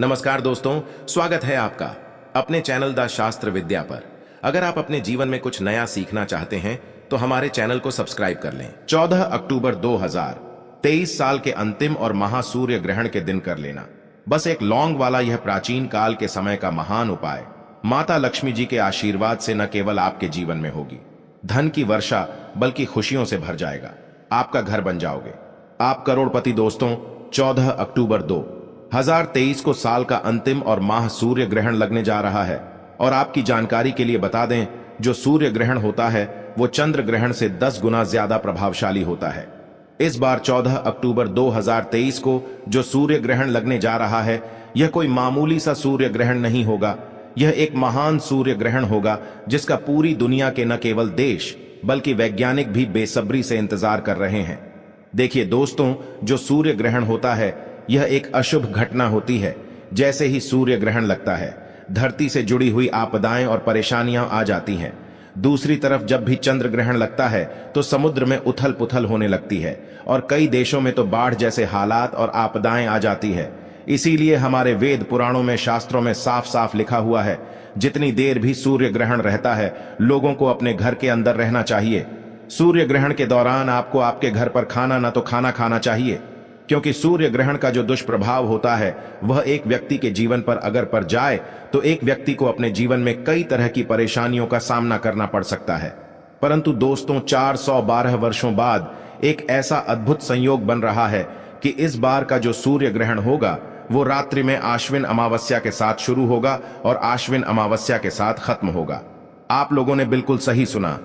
नमस्कार दोस्तों, स्वागत है आपका अपने चैनल द शास्त्र विद्या पर। अगर आप अपने जीवन में कुछ नया सीखना चाहते हैं तो हमारे चैनल को सब्सक्राइब कर लें। 14 अक्टूबर 2023 साल के अंतिम और महासूर्य ग्रहण के दिन कर लेना बस एक लौंग वाला यह प्राचीन काल के समय का महान उपाय माता लक्ष्मी जी के आशीर्वाद से न केवल आपके जीवन में होगी धन की वर्षा, बल्कि खुशियों से भर जाएगा। आपका घर बन जाओगे, आप करोड़पति। दोस्तों, 14 अक्टूबर 2023 को साल का अंतिम और माह सूर्य ग्रहण लगने जा रहा है। और आपकी जानकारी के लिए बता दें, जो सूर्य ग्रहण होता है वो चंद्र ग्रहण से 10 गुना ज्यादा प्रभावशाली होता है। इस बार 14 अक्टूबर 2023 को जो सूर्य ग्रहण लगने जा रहा है, यह कोई मामूली सा सूर्य ग्रहण नहीं होगा। यह एक महान सूर्य ग्रहण होगा जिसका पूरी दुनिया के न केवल देश बल्कि वैज्ञानिक भी बेसब्री से इंतजार कर रहे हैं। देखिए दोस्तों, जो सूर्य ग्रहण होता है यह एक अशुभ घटना होती है। जैसे ही सूर्य ग्रहण लगता है, धरती से जुड़ी हुई आपदाएं और परेशानियां आ जाती हैं। दूसरी तरफ जब भी चंद्र ग्रहण लगता है तो समुद्र में उथल पुथल होने लगती है और कई देशों में तो बाढ़ जैसे हालात और आपदाएं आ जाती है। इसीलिए हमारे वेद पुराणों में, शास्त्रों में साफ साफ लिखा हुआ है, जितनी देर भी सूर्य ग्रहण रहता है लोगों को अपने घर के अंदर रहना चाहिए। सूर्य ग्रहण के दौरान आपको आपके घर पर खाना न तो खाना खाना चाहिए, क्योंकि सूर्य ग्रहण का जो दुष्प्रभाव होता है वह एक व्यक्ति के जीवन पर अगर पड़ जाए तो एक व्यक्ति को अपने जीवन में कई तरह की परेशानियों का सामना करना पड़ सकता है। परंतु दोस्तों, 412 वर्षों बाद एक ऐसा अद्भुत संयोग बन रहा है कि इस बार का जो सूर्य ग्रहण होगा वो रात्रि में आश्विन अमावस्या के साथ शुरू होगा और आश्विन अमावस्या के साथ खत्म होगा। आप लोगों ने बिल्कुल सही सुना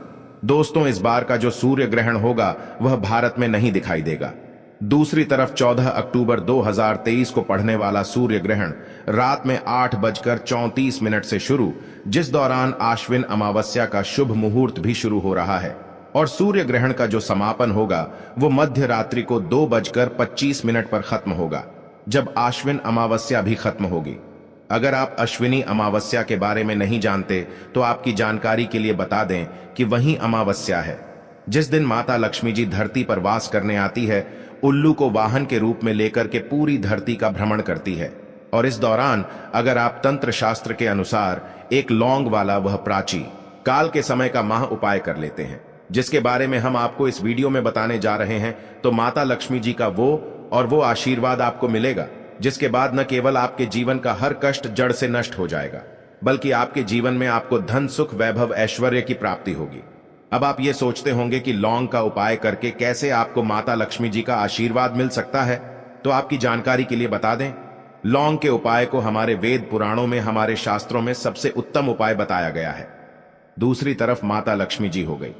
दोस्तों, इस बार का जो सूर्य ग्रहण होगा वह भारत में नहीं दिखाई देगा। दूसरी तरफ 14 अक्टूबर 2023 को पड़ने वाला सूर्य ग्रहण रात में 8:34 से शुरू, जिस दौरान आश्विन अमावस्या का शुभ मुहूर्त भी शुरू हो रहा है। और सूर्य ग्रहण का जो समापन होगा वो मध्य रात्रि को 2:25 पर खत्म होगा, जब आश्विन अमावस्या भी खत्म होगी। अगर आप अश्विनी अमावस्या के बारे में नहीं जानते तो आपकी जानकारी के लिए बता दें कि वही अमावस्या है जिस दिन माता लक्ष्मी जी धरती पर वास करने आती है, उल्लू को वाहन के रूप में लेकर के पूरी धरती का भ्रमण करती है। और इस दौरान अगर आप तंत्र शास्त्र के अनुसार एक लौंग वाला वह प्राची काल के समय का माह उपाय कर लेते हैं, जिसके बारे में हम आपको इस वीडियो में बताने जा रहे हैं, तो माता लक्ष्मी जी का वो आशीर्वाद आपको मिलेगा, जिसके बाद न केवल आपके जीवन का हर कष्ट जड़ से नष्ट हो जाएगा, बल्कि आपके जीवन में आपको धन, सुख, वैभव, ऐश्वर्य की प्राप्ति होगी। अब आप ये सोचते होंगे कि लौंग का उपाय करके कैसे आपको माता लक्ष्मी जी का आशीर्वाद मिल सकता है, तो आपकी जानकारी के लिए बता दें, लौंग के उपाय को हमारे वेद पुराणों में, हमारे शास्त्रों में सबसे उत्तम उपाय बताया गया है। दूसरी तरफ माता लक्ष्मी जी हो गई,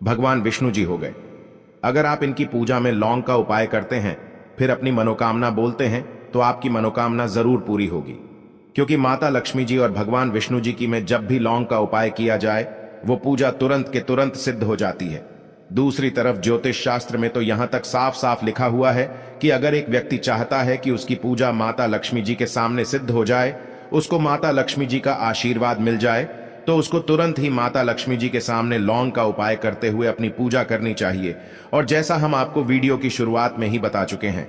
भगवान विष्णु जी हो गए। अगर आप इनकी पूजा में लौंग का उपाय करते हैं, फिर अपनी मनोकामना बोलते हैं, तो आपकी मनोकामना जरूर पूरी होगी, क्योंकि माता लक्ष्मी जी और भगवान विष्णु जी की में जब भी लौंग का उपाय किया जाए वो पूजा तुरंत के तुरंत सिद्ध हो जाती है। दूसरी तरफ ज्योतिष शास्त्र में तो यहां तक साफ साफ लिखा हुआ है कि अगर एक व्यक्ति चाहता है कि उसकी पूजा माता लक्ष्मी जी के सामने सिद्ध हो जाए, उसको माता लक्ष्मी जी का आशीर्वाद मिल जाए, तो उसको तुरंत ही माता लक्ष्मी जी के सामने लौंग का उपाय करते हुए अपनी पूजा करनी चाहिए। और जैसा हम आपको वीडियो की शुरुआत में ही बता चुके हैं,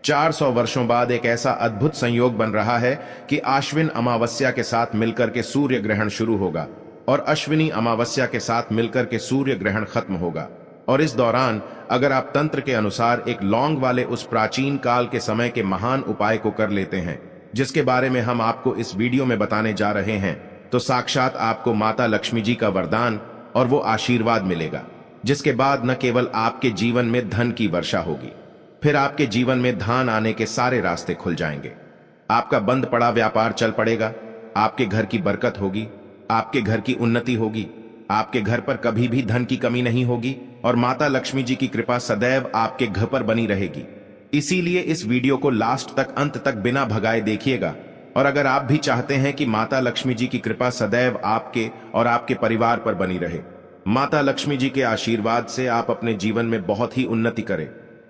400 वर्षों बाद एक ऐसा अद्भुत संयोग बन रहा है कि आश्विन अमावस्या के साथ मिलकर के सूर्य ग्रहण शुरू होगा और अश्विनी अमावस्या के साथ मिलकर के सूर्य ग्रहण खत्म होगा। और इस दौरान अगर आप तंत्र के अनुसार एक लौंग वाले उस प्राचीन काल के समय के महान उपाय को कर लेते हैं, जिसके बारे में हम आपको इस वीडियो में बताने जा रहे हैं, तो साक्षात आपको माता लक्ष्मी जी का वरदान और वो आशीर्वाद मिलेगा, जिसके बाद न केवल आपके जीवन में धन की वर्षा होगी, फिर आपके जीवन में धन आने के सारे रास्ते खुल जाएंगे। आपका बंद पड़ा व्यापार चल पड़ेगा, आपके घर की बरकत होगी, आपके घर की उन्नति होगी, आपके घर पर कभी भी धन की कमी नहीं होगी और माता लक्ष्मी जी की कृपा सदैव आपके घर पर बनी रहेगी। इसीलिए इस वीडियो को लास्ट तक, अंत तक बिना भगाए देखिएगा। और अगर आप भी चाहते हैं कि माता लक्ष्मी जी की कृपा सदैव आपके और आपके परिवार पर बनी रहे, माता लक्ष्मी जी के आशीर्वाद से आप अपने जीवन में बहुत ही उन्नति करें,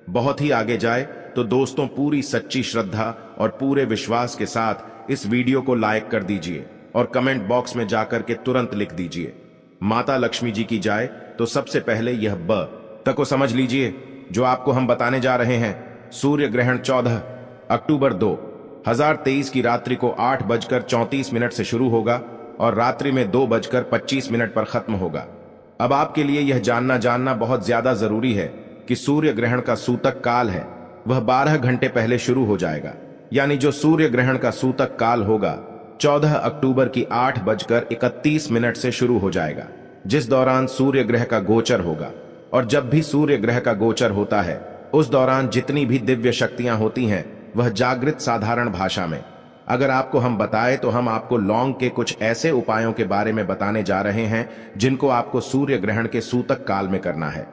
बहुत ही आगे जाए, तो दोस्तों पूरी सच्ची श्रद्धा और पूरे विश्वास के साथ इस वीडियो को लाइक कर दीजिए और कमेंट बॉक्स में जाकर के तुरंत लिख दीजिए माता लक्ष्मी जी की जाए। तो सबसे पहले यह ब तक को समझ लीजिए जो आपको हम बताने जा रहे हैं। सूर्य ग्रहण 14 अक्टूबर 2023 की रात्रि को 8:34 से शुरू होगा और रात्रि में 2:25 पर खत्म होगा। अब आपके लिए यह जानना बहुत ज्यादा जरूरी है कि सूर्य ग्रहण का सूतक काल है वह 12 घंटे पहले शुरू हो जाएगा। यानी जो सूर्य ग्रहण का सूतक काल होगा 14 अक्टूबर की 8:31 से शुरू हो जाएगा, जिस दौरान सूर्य ग्रह का गोचर होगा। और जब भी सूर्य ग्रह का गोचर होता है उस दौरान जितनी भी दिव्य शक्तियां होती हैं वह जागृत साधारण भाषा में। अगर आपको हम बताएं तो हम आपको लौंग के कुछ ऐसे उपायों के बारे में बताने जा रहे हैं जिनको आपको सूर्य ग्रहण के सूतक काल में करना है।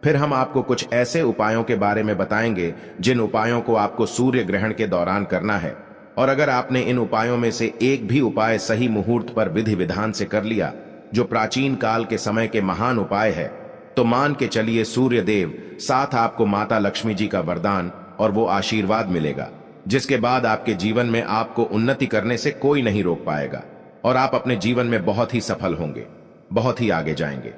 फिर हम आपको कुछ ऐसे उपायों के बारे में बताएंगे जिन उपायों को आपको सूर्य ग्रहण के दौरान करना है। और अगर आपने इन उपायों में से एक भी उपाय सही मुहूर्त पर विधि विधान से कर लिया, जो प्राचीन काल के समय के महान उपाय है, तो मान के चलिए सूर्य देव साथ आपको माता लक्ष्मी जी का वरदान और वो आशीर्वाद मिलेगा, जिसके बाद आपके जीवन में आपको उन्नति करने से कोई नहीं रोक पाएगा और आप अपने जीवन में बहुत ही सफल होंगे, बहुत ही आगे जाएंगे।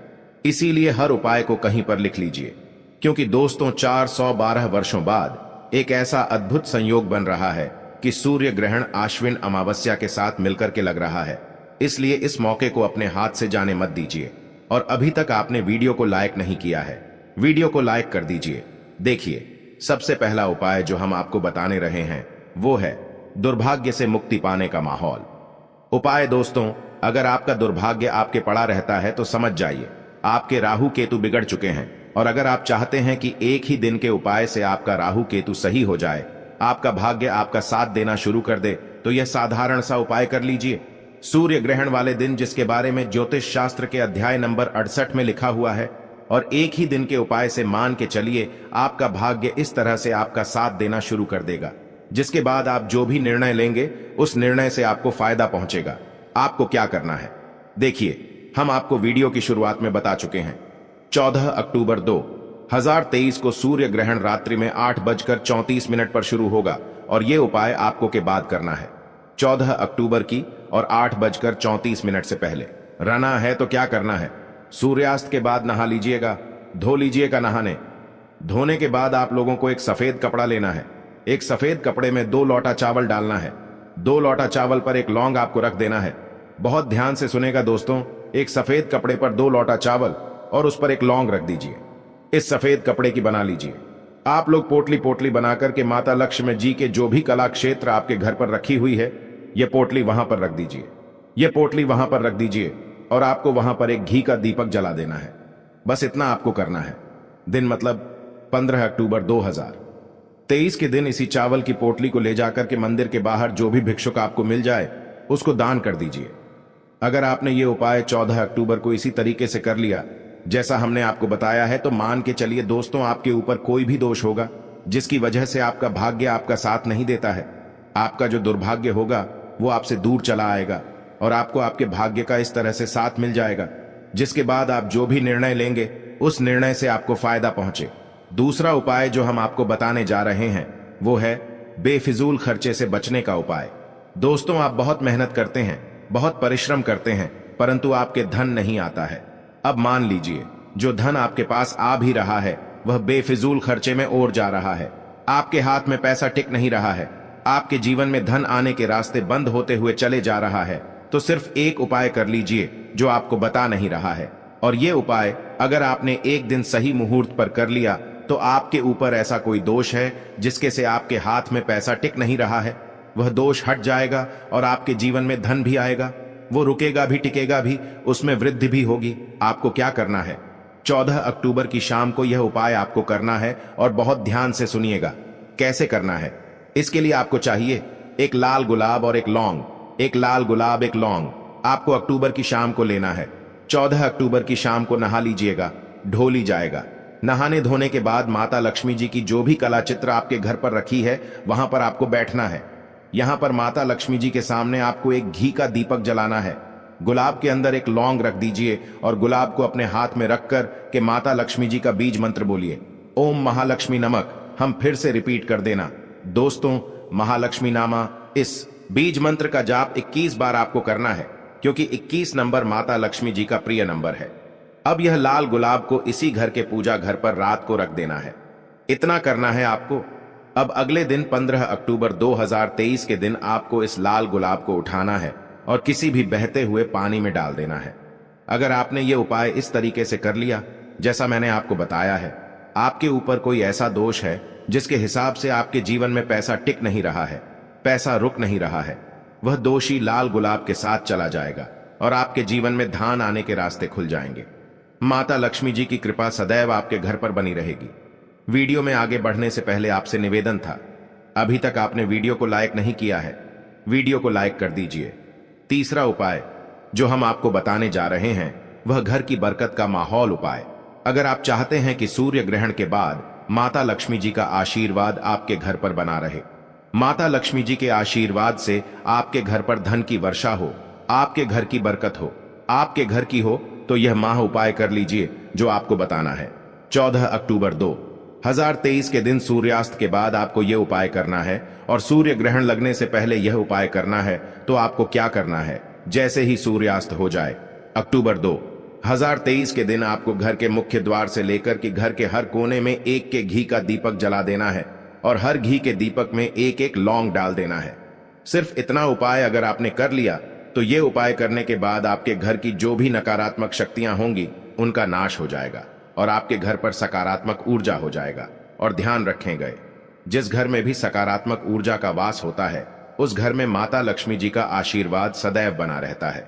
इसीलिए हर उपाय को कहीं पर लिख लीजिए, क्योंकि दोस्तों 412 वर्षों बाद एक ऐसा अद्भुत संयोग बन रहा है कि सूर्य ग्रहण आश्विन अमावस्या के साथ मिलकर के लग रहा है। इसलिए इस मौके को अपने हाथ से जाने मत दीजिए। और अभी तक आपने वीडियो को लाइक नहीं किया है, वीडियो को लाइक कर दीजिए। देखिए, सबसे पहला उपाय जो हम आपको बताने रहे हैं वो है दुर्भाग्य से मुक्ति पाने का माहौल। उपाय दोस्तों, अगर आपका दुर्भाग्य आपके पड़ा रहता है तो समझ जाइए आपके राहु केतु बिगड़ चुके हैं। और अगर आप चाहते हैं कि एक ही दिन के उपाय से आपका राहु केतु सही हो जाए, आपका भाग्य आपका साथ देना शुरू कर दे, तो यह साधारण सा उपाय कर लीजिए। सूर्य ग्रहण वाले दिन, जिसके बारे में ज्योतिष शास्त्र के अध्याय नंबर 68 में लिखा हुआ है, और एक ही दिन के उपाय से मान के चलिए आपका भाग्य इस तरह से आपका साथ देना शुरू कर देगा, जिसके बाद आप जो भी निर्णय लेंगे उस निर्णय से आपको फायदा पहुंचेगा। आपको क्या करना है देखिए, हम आपको वीडियो की शुरुआत में बता चुके हैं। 14 अक्टूबर 2023 को सूर्य ग्रहण रात्रि में 8:34 पर शुरू होगा और ये उपाय आपको के बाद करना है 14 अक्टूबर की और 8:34 से पहले। रहना है तो क्या करना है, सूर्यास्त के बाद नहा लीजिएगा, धो लीजिएगा। धोने के बाद आप लोगों को एक सफेद कपड़ा लेना है। एक सफेद कपड़े में 2 लोटा चावल डालना है। 2 लोटा चावल पर एक लौंग आपको रख देना है। बहुत ध्यान से सुनेगा दोस्तों, एक सफेद कपड़े पर 2 लोटा चावल और उस पर एक लौंग रख दीजिए। इस सफेद कपड़े की बना लीजिए। आप लोग पोटली पोटली बनाकर के माता लक्ष्मी जी के जो भी कला क्षेत्र आपके घर पर रखी हुई है, यह पोटली वहां पर रख दीजिए। यह पोटली वहां पर रख दीजिए और आपको वहां पर एक घी का दीपक जला देना है। बस इतना आपको करना है। दिन मतलब 15 अक्टूबर 2023 के दिन इसी चावल की पोटली को ले जाकर के मंदिर के बाहर जो भी भिक्षुक आपको मिल जाए उसको दान कर दीजिए। अगर आपने ये उपाय 14 अक्टूबर को इसी तरीके से कर लिया जैसा हमने आपको बताया है, तो मान के चलिए दोस्तों आपके ऊपर कोई भी दोष होगा जिसकी वजह से आपका भाग्य आपका साथ नहीं देता है, आपका जो दुर्भाग्य होगा वो आपसे दूर चला आएगा और आपको आपके भाग्य का इस तरह से साथ मिल जाएगा, जिसके बाद आप जो भी निर्णय लेंगे उस निर्णय से आपको फायदा पहुंचे। दूसरा उपाय जो हम आपको बताने जा रहे हैं वो है बेफिजूल खर्चे से बचने का उपाय। दोस्तों, आप बहुत मेहनत करते हैं, बहुत परिश्रम करते हैं, परंतु आपके धन नहीं आता है। अब मान लीजिए जो धन आपके पास आ भी रहा है वह बेफिजूल खर्चे में और जा रहा है। आपके हाथ में पैसा टिक नहीं रहा है, आपके जीवन में धन आने के रास्ते बंद होते हुए चले जा रहा है। तो सिर्फ एक उपाय कर लीजिए जो आपको बता नहीं रहा है, और ये उपाय अगर आपने एक दिन सही मुहूर्त पर कर लिया तो आपके ऊपर ऐसा कोई दोष है जिसके से आपके हाथ में पैसा टिक नहीं रहा है, वह दोष हट जाएगा और आपके जीवन में धन भी आएगा। वो रुकेगा भी, टिकेगा भी, उसमें वृद्धि भी होगी। आपको क्या करना है, 14 अक्टूबर की शाम को यह उपाय आपको करना है और बहुत ध्यान से सुनिएगा कैसे करना है। इसके लिए आपको चाहिए एक लाल गुलाब और एक लौंग। एक लाल गुलाब, एक लौंग आपको अक्टूबर की शाम को लेना है। 14 अक्टूबर की शाम को नहा लीजिएगा, ढो ली जाएगा। नहाने धोने के बाद माता लक्ष्मी जी की जो भी कला चित्र आपके घर पर रखी है वहां पर आपको बैठना है। यहां पर माता लक्ष्मी जी के सामने आपको एक घी का दीपक जलाना है। गुलाब के अंदर एक लौंग रख दीजिए और गुलाब को अपने हाथ में रखकर के माता लक्ष्मी जी का बीज मंत्र बोलिए, ओम महालक्ष्मी नमक। हम फिर से रिपीट कर देना दोस्तों, महालक्ष्मी नामा। इस बीज मंत्र का जाप 21 बार आपको करना है, क्योंकि 21 नंबर माता लक्ष्मी जी का प्रिय नंबर है। अब यह लाल गुलाब को इसी घर के पूजा घर पर रात को रख देना है। इतना करना है आपको। अब अगले दिन 15 अक्टूबर 2023 के दिन आपको इस लाल गुलाब को उठाना है और किसी भी बहते हुए पानी में डाल देना है। अगर आपने ये उपाय इस तरीके से कर लिया जैसा मैंने आपको बताया है, आपके ऊपर कोई ऐसा दोष है जिसके हिसाब से आपके जीवन में पैसा टिक नहीं रहा है, पैसा रुक नहीं रहा है, वह दोषी लाल गुलाब के साथ चला जाएगा और आपके जीवन में धान आने के रास्ते खुल जाएंगे। माता लक्ष्मी जी की कृपा सदैव आपके घर पर बनी रहेगी। वीडियो में आगे बढ़ने से पहले आपसे निवेदन था, अभी तक आपने वीडियो को लाइक नहीं किया है, वीडियो को लाइक कर दीजिए। तीसरा उपाय जो हम आपको बताने जा रहे हैं वह घर की बरकत का माहौल उपाय। अगर आप चाहते हैं कि सूर्य ग्रहण के बाद माता लक्ष्मी जी का आशीर्वाद आपके घर पर बना रहे, माता लक्ष्मी जी के आशीर्वाद से आपके घर पर धन की वर्षा हो, आपके घर की बरकत हो, आपके घर की हो, तो यह माह उपाय कर लीजिए जो आपको बताना है। 14 अक्टूबर 2023 के दिन सूर्यास्त के बाद आपको यह उपाय करना है और सूर्य ग्रहण लगने से पहले यह उपाय करना है। तो आपको क्या करना है, जैसे ही सूर्यास्त हो जाए अक्टूबर 2023 के दिन आपको घर के मुख्य द्वार से लेकर कि घर के हर कोने में एक के घी का दीपक जला देना है और हर घी के दीपक में एक एक लौंग डाल देना है। सिर्फ इतना उपाय अगर आपने कर लिया तो ये उपाय करने के बाद आपके घर की जो भी नकारात्मक शक्तियां होंगी उनका नाश हो जाएगा और आपके घर पर सकारात्मक ऊर्जा हो जाएगा। और ध्यान रखें गए, जिस घर में भी सकारात्मक ऊर्जा का वास होता है उस घर में माता लक्ष्मी जी का आशीर्वाद सदैव बना रहता है।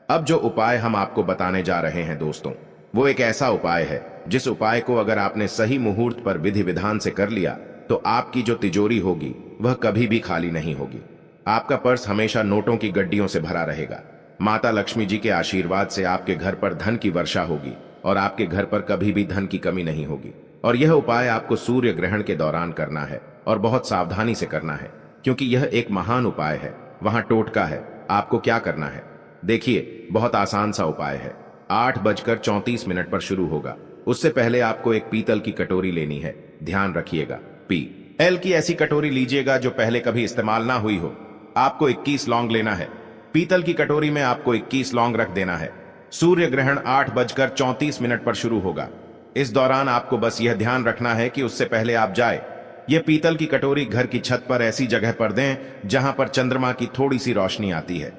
अब जो उपाय हम आपको बताने जा रहे हैं दोस्तों, वो एक ऐसा उपाय है जिस उपाय को अगर आपने सही मुहूर्त पर विधि विधान से कर लिया तो आपकी जो तिजोरी होगी वह कभी भी खाली नहीं होगी। आपका पर्स हमेशा नोटों की गड्डियों से भरा रहेगा। माता लक्ष्मी जी के आशीर्वाद से आपके घर पर धन की वर्षा होगी और आपके घर पर कभी भी धन की कमी नहीं होगी। और यह उपाय आपको सूर्य ग्रहण के दौरान करना है और बहुत सावधानी से करना है, क्योंकि यह एक महान उपाय है। वहां टोटका है। आपको क्या करना है, देखिए, बहुत आसान सा उपाय है। 8:34 पर शुरू होगा। उससे पहले आपको एक पीतल की कटोरी लेनी है। ध्यान रखिएगा, PL की ऐसी कटोरी लीजिएगा जो पहले कभी इस्तेमाल ना हुई हो। आपको 21 लौंग लेना है। पीतल की कटोरी में आपको 21 लौंग रख देना है। सूर्य ग्रहण 8:34 पर शुरू होगा। इस दौरान आपको बस यह ध्यान रखना है कि उससे पहले आप जाए यह पीतल की कटोरी घर की छत पर ऐसी जगह पर दें जहां पर चंद्रमा की थोड़ी सी रोशनी आती है।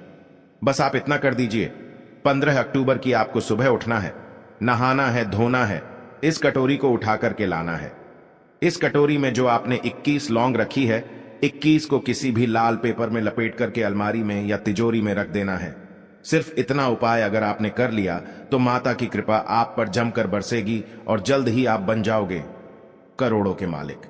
बस आप इतना कर दीजिए। 15 अक्टूबर की आपको सुबह उठना है, नहाना है, धोना है, इस कटोरी को उठा करके लाना है। इस कटोरी में जो आपने 21 लौंग रखी है, 21 को किसी भी लाल पेपर में लपेट करके अलमारी में या तिजोरी में रख देना है। सिर्फ इतना उपाय अगर आपने कर लिया तो माता की कृपा आप पर जमकर बरसेगी और जल्द ही आप बन जाओगे करोड़ों के मालिक।